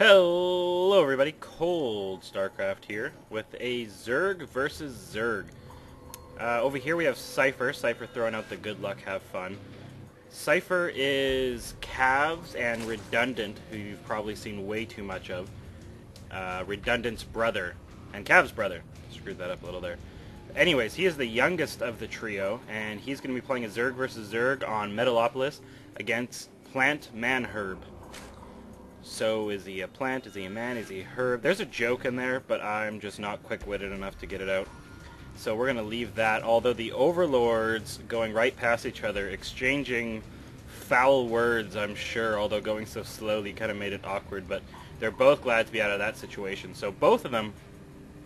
Hello everybody, Cold Starcraft here with a Zerg versus Zerg. Over here we have Scyfer. Scyfer throwing out the good luck, have fun. Scyfer is Cavs and Redundant, who you've probably seen way too much of. Redundant's brother, and Cavs' brother. Screwed that up a little there. Anyways, he is the youngest of the trio, and he's going to be playing a Zerg versus Zerg on Metalopolis against PlantManHerb. So, is he a plant? Is he a man? Is he a herb? There's a joke in there, but I'm just not quick-witted enough to get it out. So we're going to leave that, although the overlords going right past each other, exchanging foul words, I'm sure, although going so slowly kind of made it awkward, but they're both glad to be out of that situation. So both of them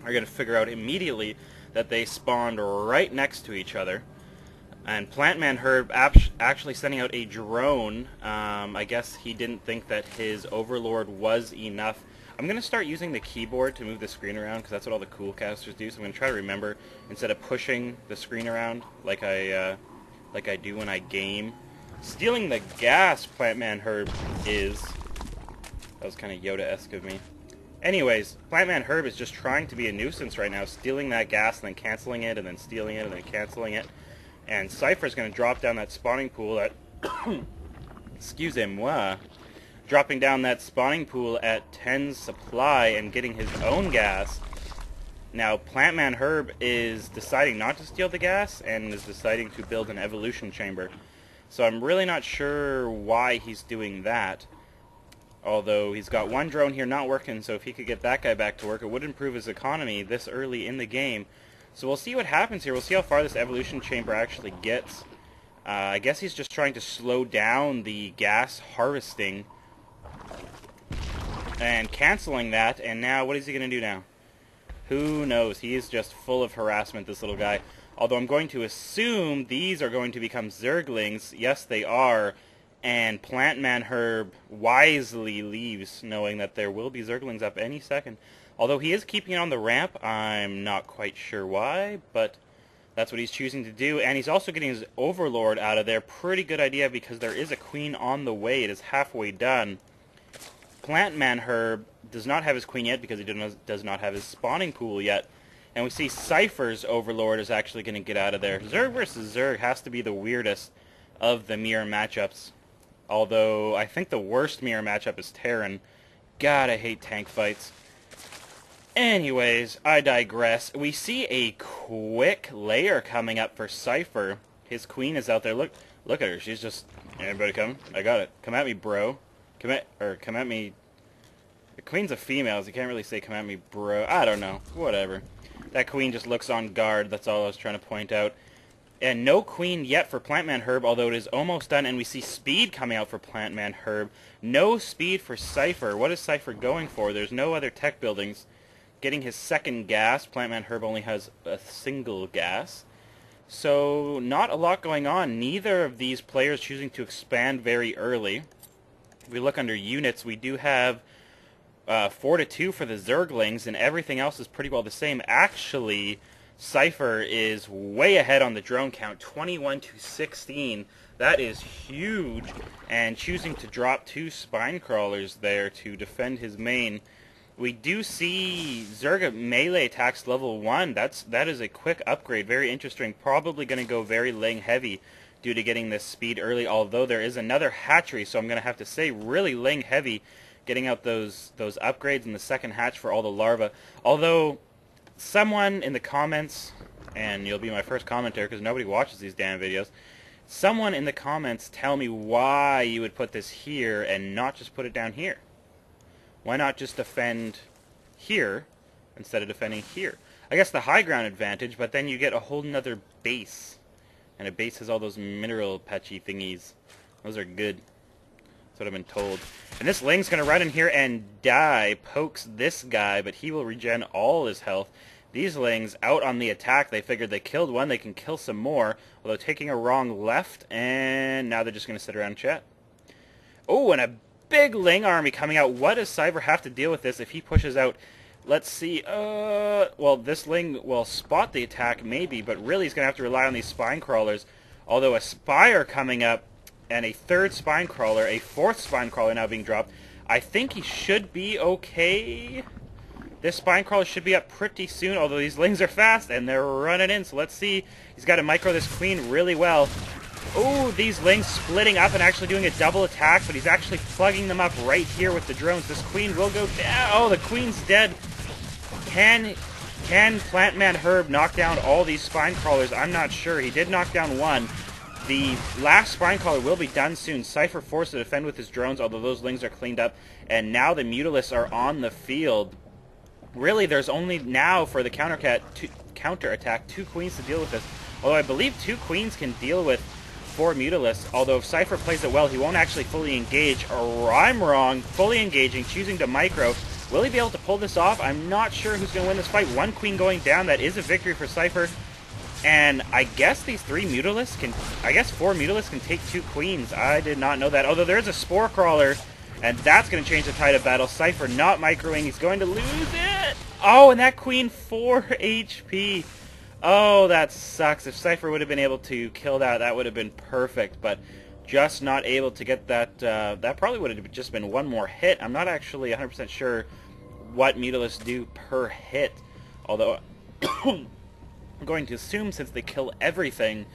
are going to figure out immediately that they spawned right next to each other. And PlantManHerb actually sending out a drone. I guess he didn't think that his overlord was enough. I'm going to start using the keyboard to move the screen around, because that's what all the cool casters do. So I'm going to try to remember, instead of pushing the screen around like I do when I game. Stealing the gas, PlantManHerb is. That was kind of Yoda-esque of me. Anyways, PlantManHerb is just trying to be a nuisance right now, stealing that gas and then canceling it, and then stealing it, and then canceling it. And Scyfer's going to drop down that spawning pool at excusez-moi, dropping down that spawning pool at 10 supply and getting his own gas. Now, PlantManHerb is deciding not to steal the gas and is deciding to build an evolution chamber. So I'm really not sure why he's doing that. Although he's got one drone here not working, so if he could get that guy back to work, it would improve his economy this early in the game. So we'll see what happens here. We'll see how far this evolution chamber actually gets. I guess he's just trying to slow down the gas harvesting and canceling that. And now, what is he going to do now? Who knows? He is just full of harassment, this little guy. Although I'm going to assume these are going to become Zerglings. Yes, they are. And PlantManHerb wisely leaves, knowing that there will be Zerglings up any second. Although he is keeping it on the ramp, I'm not quite sure why, but that's what he's choosing to do. And he's also getting his overlord out of there. Pretty good idea, because there is a queen on the way. It is halfway done. PlantManHerb does not have his queen yet, because he does not have his spawning pool yet. And we see Scyfer's overlord is actually going to get out of there. Zerg versus Zerg has to be the weirdest of the mirror matchups. Although, I think the worst mirror matchup is Terran. God, I hate tank fights. Anyways, I digress. We see a quick layer coming up for Scyfer. His queen is out there. Look at her. She's just, everybody come. I got it. Come at me, bro. Come at me. The queen's a female, so you can't really say come at me, bro. I don't know. Whatever. That queen just looks on guard. That's all I was trying to point out. And no queen yet for PlantManHerb, although it is almost done. And we see speed coming out for PlantManHerb. No speed for Scyfer. What is Scyfer going for? There's no other tech buildings. Getting his second gas. PlantManHerb only has a single gas. So, not a lot going on. Neither of these players choosing to expand very early. If we look under units, we do have 4-2 for the Zerglings, and everything else is pretty well the same. Actually, Scyfer is way ahead on the drone count, 21-16. That is huge. And choosing to drop 2 spine crawlers there to defend his main. We do see Zerg melee attacks level 1. That is a quick upgrade. Very interesting. Probably going to go very ling heavy due to getting this speed early. Although there is another hatchery, so I'm going to have to say really ling heavy, getting out those upgrades in the second hatch for all the larvae. Although someone in the comments, and you'll be my first commenter because nobody watches these damn videos. Someone in the comments tell me why you would put this here and not just put it down here. Why not just defend here instead of defending here? I guess the high ground advantage, but then you get a whole nother base. And a base has all those mineral patchy thingies. Those are good. That's what I've been told. And this Ling's going to run in here and die. Pokes this guy, but he will regen all his health. These Lings out on the attack. They figured they killed one. They can kill some more. Although taking a wrong left. And now they're just going to sit around and chat. Oh, and a big Ling army coming out. What does Scyfer have to deal with this if he pushes out? Let's see. Well, this Ling will spot the attack maybe, but really he's going to have to rely on these spine crawlers. Although a Spire coming up and a third spine crawler, a fourth spine crawler now being dropped. I think he should be okay. This spine crawler should be up pretty soon, although these lings are fast and they're running in, so let's see. He's got to micro this queen really well. Oh, these lings splitting up and actually doing a double attack, but he's actually plugging them up right here with the drones. This queen will go down. Oh, the queen's dead. Can PlantManHerb knock down all these spine crawlers? I'm not sure. He did knock down one. The last spine crawler will be done soon. Scyfer forced to defend with his drones, although those lings are cleaned up, and now the Mutalisks are on the field. Really, there's only now for the counterattack 2 queens to deal with this. Although I believe 2 queens can deal with 4 Mutalisks. Although if Scyfer plays it well, he won't actually fully engage. Or I'm wrong. Fully engaging, choosing to micro. Will he be able to pull this off? I'm not sure who's going to win this fight. 1 queen going down. That is a victory for Scyfer. And I guess these 3 Mutalisks can... I guess 4 Mutalisks can take 2 queens. I did not know that. Although there's a Spore Crawler. And that's going to change the tide of battle. Scyfer not microing. He's going to lose it. Oh, and that queen 4 HP. Oh, that sucks. If Scyfer would have been able to kill that, that would have been perfect. But just not able to get that. That probably would have just been 1 more hit. I'm not actually 100% sure what Mutalisks do per hit. Although, I'm going to assume since they kill everything,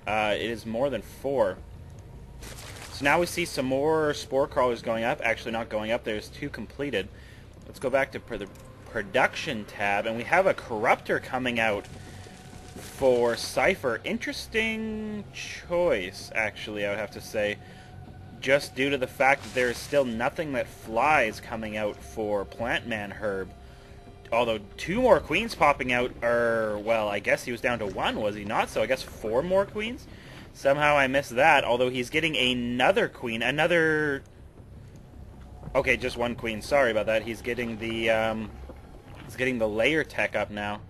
it is more than 4. So now we see some more Spore Crawlers going up. Actually, not going up. There's 2 completed. Let's go back to the production tab, and we have a Corruptor coming out for Scyfer. Interesting choice, actually, I would have to say. Just due to the fact that there is still nothing that flies coming out for PlantManHerb. Although 2 more queens popping out are, well, I guess he was down to 1, was he not? So I guess 4 more queens? Somehow I missed that, although he's getting another queen, okay, just 1 queen, sorry about that. He's getting the layer tech up now.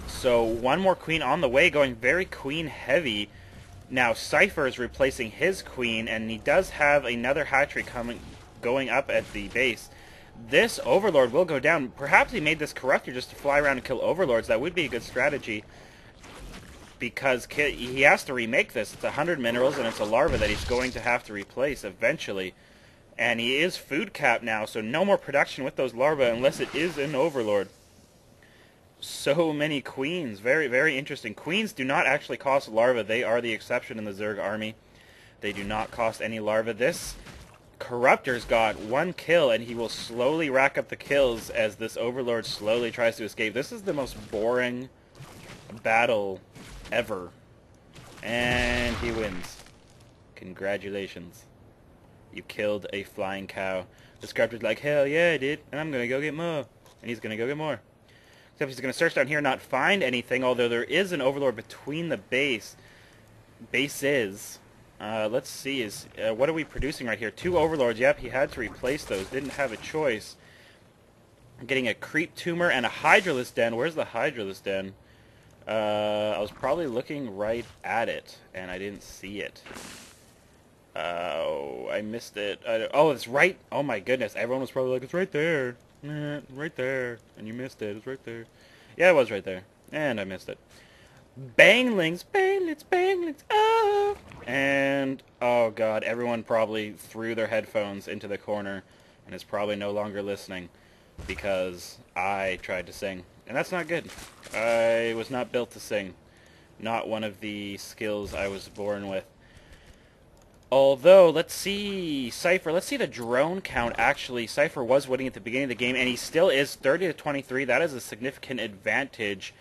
So 1 more queen on the way, going very queen heavy. Now Scyfer is replacing his queen, and he does have another hatchery going up at the base. This Overlord will go down. Perhaps he made this Corruptor just to fly around and kill Overlords. That would be a good strategy, because he has to remake this. It's 100 minerals, and it's a larva that he's going to have to replace eventually. And he is food capped now, so no more production with those larvae unless it is an Overlord. So many queens. Very, very interesting. Queens do not actually cost larvae. They are the exception in the Zerg army. They do not cost any larvae. This Corruptor's got 1 kill, and he will slowly rack up the kills as this Overlord slowly tries to escape. This is the most boring battle ever. And he wins. Congratulations. You killed a flying cow. The Corruptor's like, hell yeah, I did, and I'm going to go get more. And he's going to go get more. Except he's going to search down here and not find anything, although there is an Overlord between the bases. Let's see, what are we producing right here? 2 Overlords. Yep, he had to replace those. Didn't have a choice. I'm getting a Creep Tumor and a Hydralisk Den. Where's the Hydralisk Den? I was probably looking right at it, and I didn't see it. Oh, I missed it. Oh, it's right. Oh my goodness. Everyone was probably like, it's right there. Right there. And you missed it. It's right there. Yeah, it was right there. And I missed it. Banglings, banglets, banglets, oh! And, oh god, everyone probably threw their headphones into the corner and is probably no longer listening because I tried to sing. And that's not good. I was not built to sing. Not one of the skills I was born with. Although, let's see, Scyfer, let's see the drone count. Actually, Scyfer was winning at the beginning of the game, and he still is 30-23. That is a significant advantage.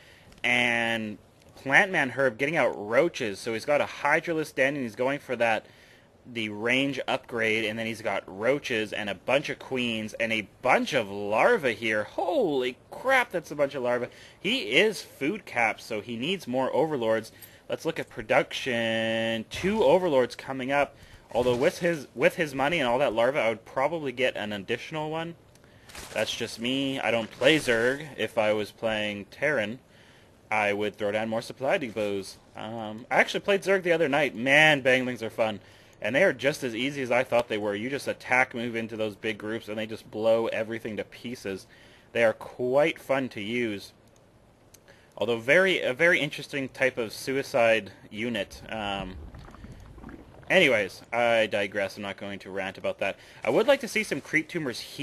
And PlantManHerb getting out roaches, so he's got a Hydralisk Den, and he's going for the range upgrade, and then he's got roaches and a bunch of queens and a bunch of larvae here. Holy crap, that's a bunch of larvae. He is food capped, so he needs more Overlords. Let's look at production. 2 Overlords coming up. Although with his money and all that larva, I would probably get an additional one. That's just me. I don't play Zerg. If I was playing Terran, I would throw down more supply depots. I actually played Zerg the other night. Man, banglings are fun. And they are just as easy as I thought they were. You just attack, move into those big groups, and they just blow everything to pieces. They are quite fun to use. Although a very interesting type of suicide unit. Anyways, I digress. I'm not going to rant about that. I would like to see some creep tumors here.